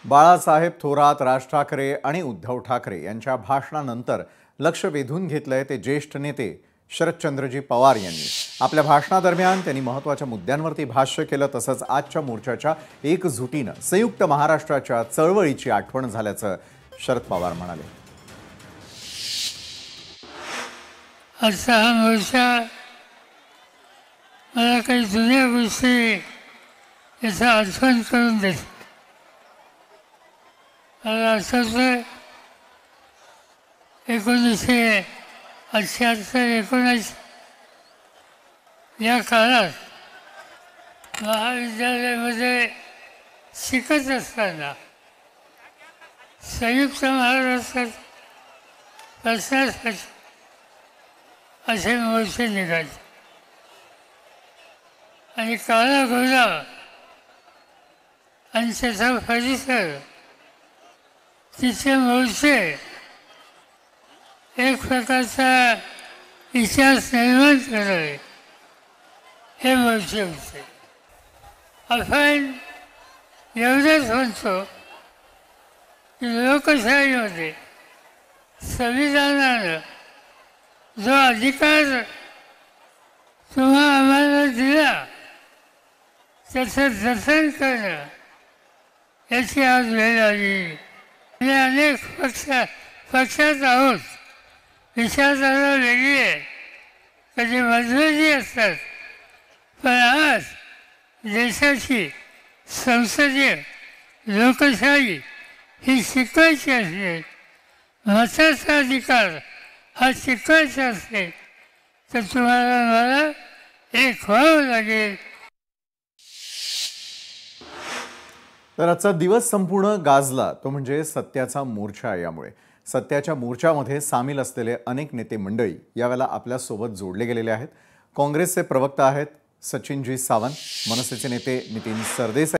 बाळासाहेब थोरात, राज ठाकरे आणि उद्धव ठाकरे यांच्या भाषणानंतर लक्ष वेधून घेतलंय ते ज्येष्ठ नेते शरदचंद्रजी पवार यांनी। आपल्या भाषणादरम्यान त्यांनी महत्त्वाच्या मुद्द्यांवरती भाष्य केलं। तसंच आजच्या मोर्चाच्या एकजुटीनं संयुक्त महाराष्ट्राच्या चळवळीची आठवण झाल्याचं शरद पवार म्हणाले। आजचा हा मोर्चा मला काही जुन्या गोष्टी याचा आठवण करून देतो। मला आठवतं 1978-19 या काळात महाविद्यालयामध्ये शिकत असताना संयुक्त महाराष्ट्रात प्रश्नासाठी असे मोर्चे निघाले आणि काळा घोडा आणि त्याचा परिसर तिचे मोर्चे एक प्रकारचा इतिहास निर्माण करणारे हे मोर्चे होते। आपण एवढंच म्हणतो की लोकशाहीमध्ये संविधानानं जो अधिकार तुम्हा आम्हाला दिला त्याचं जतन करणं याची आज वेळ आली। अनेक पक्षात आहोत, विचारधारा वेगळी आहे, कधी मतभेदी असतात, पण आज देशाची संसदीय लोकशाही ही शिकवायची असते, मताचा अधिकार हा शिकवायचा असते, तर तुम्हाला मला एक व्हावं लागेल। तर आजचा दिवस संपूर्ण गाजला तो म्हणजे सत्याचा मोर्चा। यामुळे सत्याच्या मोर्चामध्ये सामील असलेले अनेक नेते मंडळी यावेळेला आपल्या सोबत जोडले गेलेले आहेत। काँग्रेसचे प्रवक्ता आहेत सचिनजी सावंत, मनसेचे नेते नितीन सरदेसाई